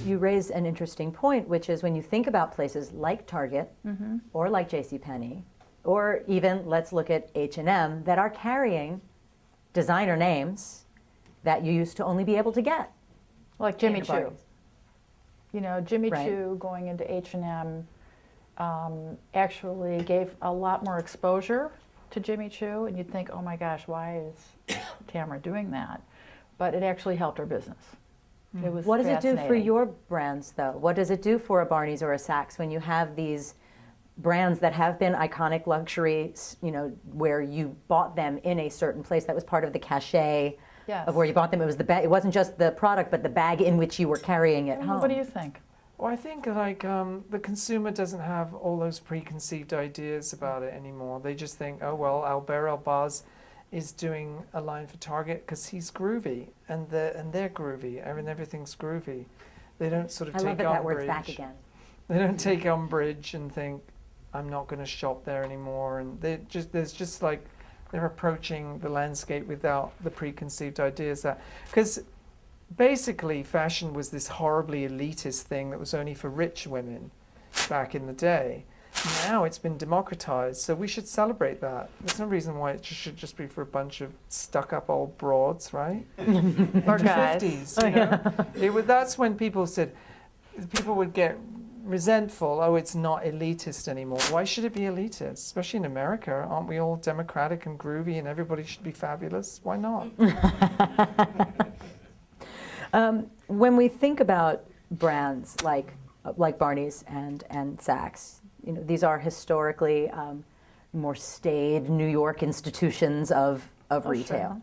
you raise an interesting point, which is when you think about places like Target or like JCPenney, or even let's look at H&M that are carrying designer names that you used to only be able to get. Like Jimmy Choo. You know, Jimmy Right. Choo going into H&M actually gave a lot more exposure to Jimmy Choo, and you'd think, oh my gosh, why is Tamara doing that? But it actually helped her business. It was What does it do for fascinating. your brands, though? What does it do for a Barney's or a Saks when you have these brands that have been iconic luxury, you know, where you bought them in a certain place that was part of the cachet Yes. of where you bought them? It was the bag. It wasn't just the product, but the bag in which you were carrying it home. What do you think? Well, I think like the consumer doesn't have all those preconceived ideas about it anymore. They just think, oh well, Albert Elbaz is doing a line for Target because he's groovy and they're groovy. I mean, everything's groovy. They don't sort of I take love that umbrage. that word's back again. They don't take umbrage and think I'm not going to shop there anymore. And there's just like they're approaching the landscape without the preconceived ideas that because. Basically, fashion was this horribly elitist thing that was only for rich women back in the day. Now it's been democratized, so we should celebrate that. There's no reason why it should just be for a bunch of stuck-up old broads, right? Or guys. 50s, you know? That's when people would get resentful, oh, it's not elitist anymore. Why should it be elitist? Especially in America, aren't we all democratic and groovy and everybody should be fabulous? Why not? When we think about brands like Barney's and Saks, you know, these are historically more staid New York institutions of retail. Sure.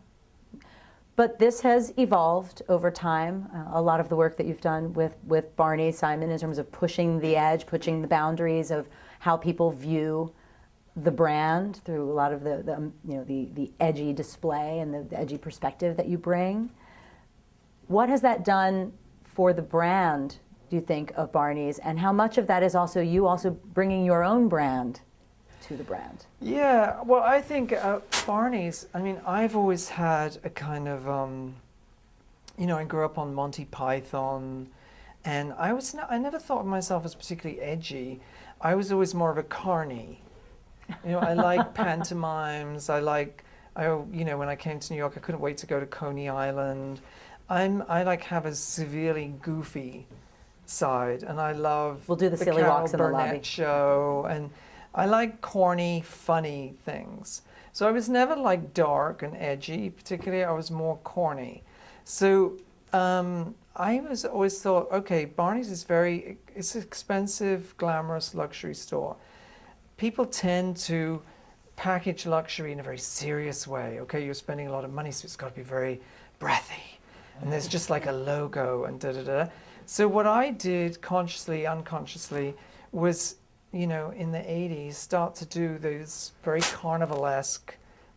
But this has evolved over time. A lot of the work that you've done with Barney, Simon, in terms of pushing the edge, pushing the boundaries of how people view the brand through a lot of the edgy display and the edgy perspective that you bring. What has that done for the brand, do you think, of Barney's, and how much of that is also you also bringing your own brand to the brand? Yeah, well, I think Barney's, I mean, I've always had a kind of, you know, I grew up on Monty Python, and I never thought of myself as particularly edgy. I was always more of a carny. You know, I like pantomimes. You know, when I came to New York, I couldn't wait to go to Coney Island. I like have a severely goofy side, and I love We'll do the silly Carol walks in the Burnett lobby. show, and I like corny, funny things. So I was never like dark and edgy, particularly. I was more corny. So I was always thought, okay, Barney's is it's an expensive, glamorous luxury store. People tend to package luxury in a very serious way. Okay, you're spending a lot of money, so it's got to be very breathy. And there's just like a logo and da-da-da. So what I did consciously, unconsciously, was, you know, in the 80s, start to do those very carnivalesque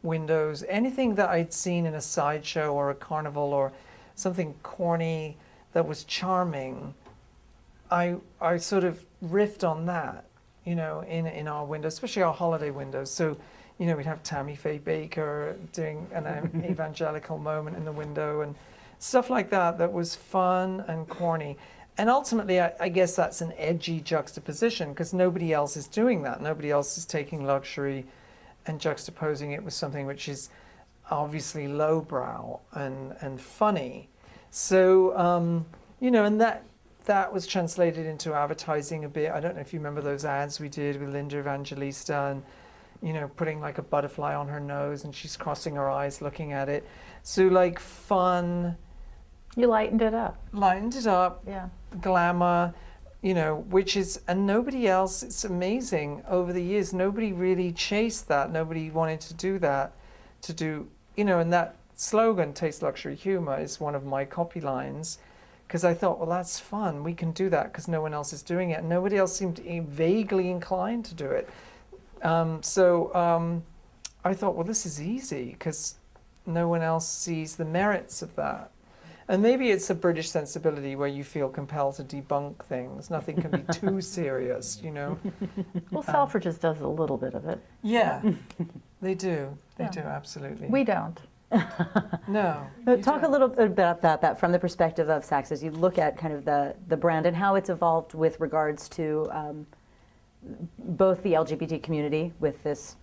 windows. Anything that I'd seen in a sideshow or a carnival or something corny that was charming, I sort of riffed on that, you know, in our windows, especially our holiday windows. So, you know, we'd have Tammy Faye Baker doing an evangelical moment in the window and stuff like that that was fun and corny. And ultimately, I guess that's an edgy juxtaposition because nobody else is doing that. Nobody else is taking luxury and juxtaposing it with something which is obviously lowbrow and funny. So, you know, and that was translated into advertising a bit. I don't know if you remember those ads we did with Linda Evangelista and, you know, putting like a butterfly on her nose and she's crossing her eyes looking at it. So like fun. You lightened it up. Lightened it up. Yeah. Glamour, you know, which is, and nobody else, it's amazing, over the years, nobody really chased that. Nobody wanted to do that, you know, and that slogan, Taste Luxury Humor, is one of my copy lines. Because I thought, well, that's fun. We can do that because no one else is doing it. And nobody else seemed vaguely inclined to do it. So I thought, well, this is easy because no one else sees the merits of that. And maybe it's a British sensibility where you feel compelled to debunk things. Nothing can be too serious, you know. Well, Selfridges does a little bit of it. Yeah, they do. They do, absolutely. We don't. No. you Talk a don't. little bit about that from the perspective of Saks as you look at kind of the brand and how it's evolved with regards to both the LGBT community with this,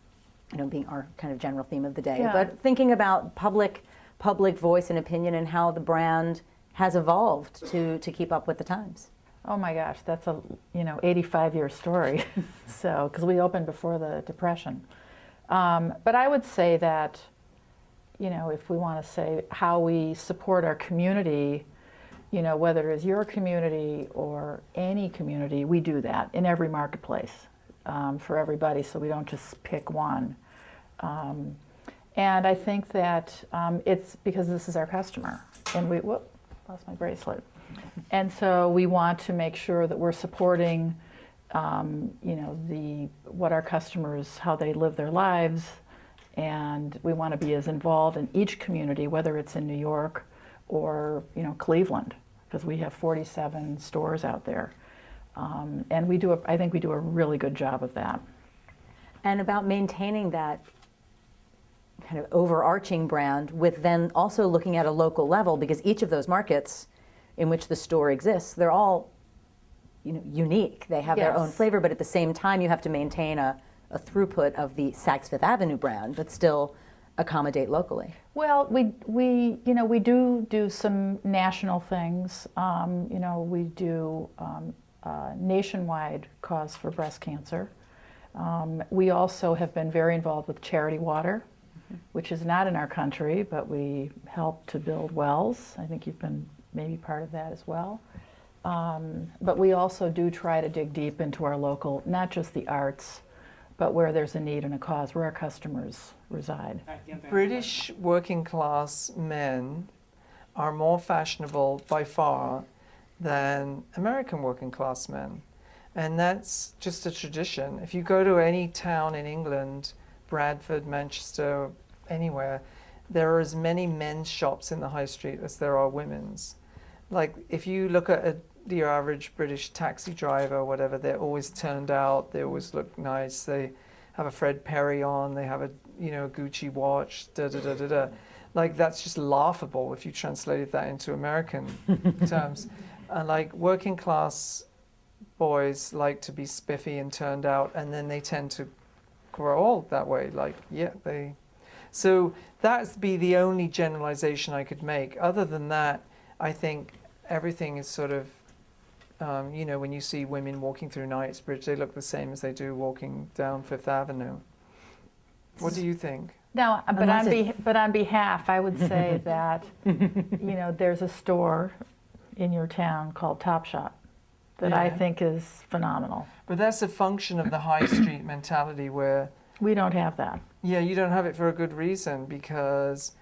being our kind of general theme of the day, Yeah. but thinking about public voice and opinion and how the brand has evolved to keep up with the times. Oh my gosh, that's a 85-year story. So, because we opened before the Depression. But I would say that, if we want to say how we support our community, whether it is your community or any community, we do that in every marketplace for everybody, so we don't just pick one. And I think that it's because this is our customer, and lost my bracelet. And so we want to make sure that we're supporting, what our customers, how they live their lives, and we want to be as involved in each community, whether it's in New York or Cleveland, because we have 47 stores out there, and I think we do a really good job of that. And about maintaining that kind of overarching brand with then also looking at a local level, because each of those markets in which the store exists, they're all unique. They have their own Yes. flavor, but at the same time you have to maintain a throughput of the Saks Fifth Avenue brand, but still accommodate locally. Well, we do some national things. We do nationwide cause for breast cancer. We also have been very involved with Charity Water, which is not in our country, but we help to build wells. I think you've been maybe part of that as well. But we also do try to dig deep into our local, not just the arts, but where there's a need and a cause, where our customers reside. British working class men are more fashionable by far than American working class men. And that's just a tradition. If you go to any town in England, Bradford, Manchester, anywhere, there are as many men's shops in the high street as there are women's. Like if you look at the average British taxi driver or whatever, they're always turned out, they always look nice, they have a Fred Perry on, they have a Gucci watch, da da da da da. Like that's just laughable if you translated that into American terms. And like working class boys like to be spiffy and turned out, and then they tend to grow old that way. So that's be the only generalization I could make. Other than that, I think everything is sort of, when you see women walking through Knightsbridge, they look the same as they do walking down Fifth Avenue. What do you think? No, but on behalf, I would say that, there's a store in your town called Topshop that I think is phenomenal. But that's a function of the high street mentality where... We don't have that. Yeah, you don't have it for a good reason, because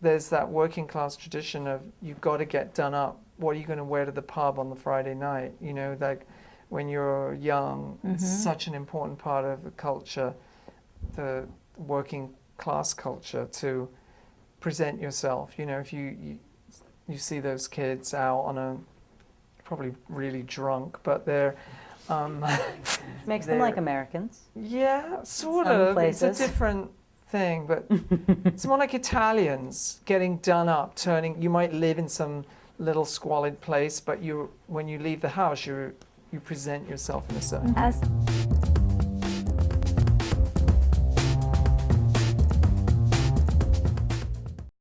there's that working class tradition of you've got to get done up. What are you going to wear to the pub on the Friday night? Like when you're young, it's such an important part of the culture, the working class culture, to present yourself. If you see those kids out on probably really drunk, but they're... Makes them like Americans. Yeah, sort Some of. places. It's a different thing, but it's more like Italians getting done up, turning. You might live in some little squalid place, but when you leave the house, you present yourself in a certain way. As